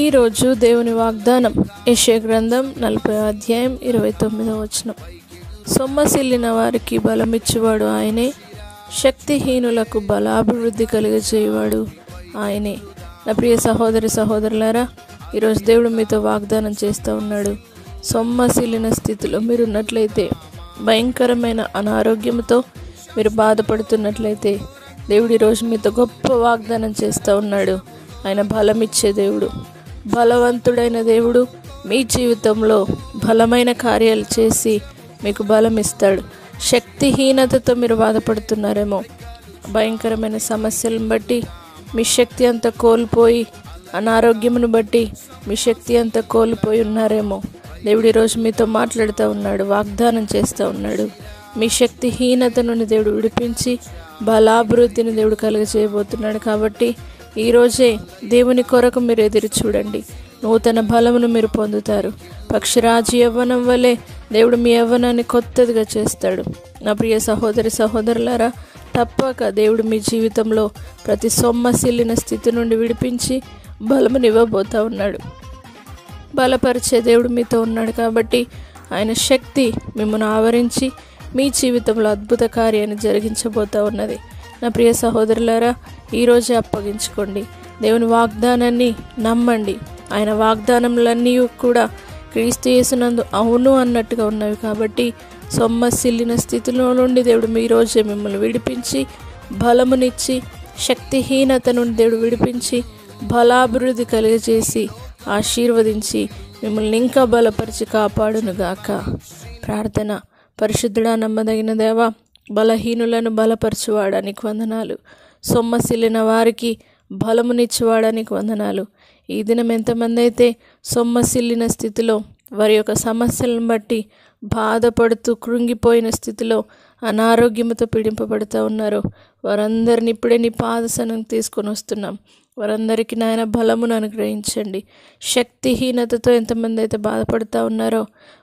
ఈరోజు దేవుని వాగ్దానం యెషయా గ్రంథం 40వ అధ్యాయం 29వ వచనం. సొమ్మసిల్లిన వారికి బలమిచ్చువాడు ఆయనే, శక్తిహీనులకు బలాభివృద్ధి కలిగజేయువాడు ఆయనే. నా ప్రియ సహోదరి సహోదరులారా, ఈరోజు దేవుడు మీతో వాగ్దానం చేస్తూ ఉన్నాడు. సొమ్మసిల్లిన స్థితిలో మీరు ఉన్నట్లయితే, భయంకరమైన అనారోగ్యంతో మీరు బాధపడుతున్నట్లయితే, దేవుడు ఈరోజు మీతో గొప్ప వాగ్దానం చేస్తూ ఉన్నాడు. ఆయన బలమిచ్చే దేవుడు, బలవంతుడైన దేవుడు. మీ జీవితంలో బలమైన కార్యాలు చేసి మీకు బలం ఇస్తాడు. శక్తిహీనతతో మీరు బాధపడుతున్నారేమో, భయంకరమైన సమస్యలను బట్టి మీ శక్తి అంతా కోల్పోయి, అనారోగ్యమును బట్టి మీ శక్తి అంతా కోల్పోయి ఉన్నారేమో. దేవుడు ఈరోజు మీతో మాట్లాడుతూ ఉన్నాడు, వాగ్దానం చేస్తూ ఉన్నాడు. మీ శక్తిహీనత నుండి దేవుడు విడిపించి బలాభివృద్ధిని దేవుడు కలుగజేయబోతున్నాడు. కాబట్టి ఈరోజే దేవుని కొరకు మీరు ఎదురు చూడండి. నూతన బలమును మీరు పొందుతారు. పక్షిరాజు యవ్వనం వలె దేవుడు మీ యవ్వనాన్ని కొత్తదిగా చేస్తాడు. నా ప్రియ సహోదరి సహోదరులారా, తప్పక దేవుడు మీ జీవితంలో ప్రతి సొమ్మసిల్లిన స్థితి నుండి విడిపించి బలమునివ్వబోతూ ఉన్నాడు. బలపరిచే దేవుడు మీతో ఉన్నాడు. కాబట్టి ఆయన శక్తి మిమ్మల్ని ఆవరించి మీ జీవితంలో అద్భుత కార్యాన్ని జరిగించబోతూ ఉన్నది. నా ప్రియ సహోదరులారా, ఈరోజే అప్పగించుకోండి. దేవుని వాగ్దానాన్ని నమ్మండి. ఆయన వాగ్దానములన్నీ కూడా క్రీస్తు యేసునందు అవును అన్నట్టుగా ఉన్నవి. కాబట్టి సొమ్మసిల్లిన స్థితిలో నుండి దేవుడు మీ రోజే మిమ్మల్ని విడిపించి బలమునిచ్చి, శక్తిహీనత నుండి దేవుడు విడిపించి బలాభివృద్ధి కలిగజేసి ఆశీర్వదించి మిమ్మల్ని ఇంకా బలపరిచి కాపాడునుగాక. ప్రార్థన. పరిశుద్ధుడా, నమ్మదగిన దేవా, బలహీనులను బలపరచువాడానికి వందనాలు. సొమ్మసిల్లిన వారికి బలమునిచ్చేవాడానికి వందనాలు. ఈ దినం ఎంతమంది అయితే సొమ్మసిల్లిన స్థితిలో, వారి యొక్క సమస్యలను బట్టి బాధపడుతూ కృంగిపోయిన స్థితిలో అనారోగ్యంతో పీడింపబడుతూ ఉన్నారో, వారందరిని ఇప్పుడే నీ పాదసనం తీసుకొని వస్తున్నాం. వారందరికీ నాయన బలమును అనుగ్రహించండి. శక్తిహీనతతో ఎంతమంది అయితే బాధపడుతూ ఉన్నారో,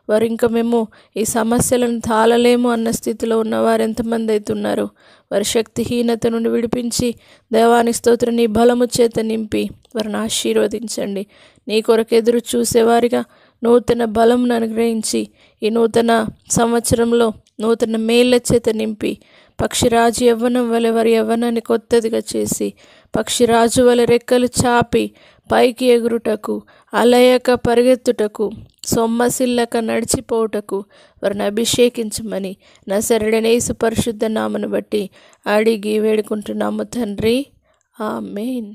వారు ఇంకా మేము ఈ సమస్యలను తాళలేము అన్న స్థితిలో ఉన్న వారు ఎంతమంది అయితే ఉన్నారో, వారి శక్తిహీనత నుండి విడిపించి దేవానికి స్తోత్రం, నీ బలము చేత నింపి వారిని ఆశీర్వదించండి. నీ కొరకు ఎదురు చూసేవారిగా నూతన బలమును అనుగ్రహించి ఈ నూతన సంవత్సరంలో నూతన మేళ్ల చేత నింపి, పక్షిరాజు యవ్వనం వలె వారి యవ్వనాన్ని కొత్తదిగా చేసి, పక్షిరాజు వలె రెక్కలు చాపి పైకి ఎగురుటకు, అలయక పరిగెత్తుటకు, సొమ్మసిల్లక నడిచిపోవుటకు వారిని అభిషేకించమని నజరేయుడైన యేసు పరిశుద్ధ నామమును బట్టి అడిగి వేడుకుంటున్నాము తండ్రి. ఆమేన్.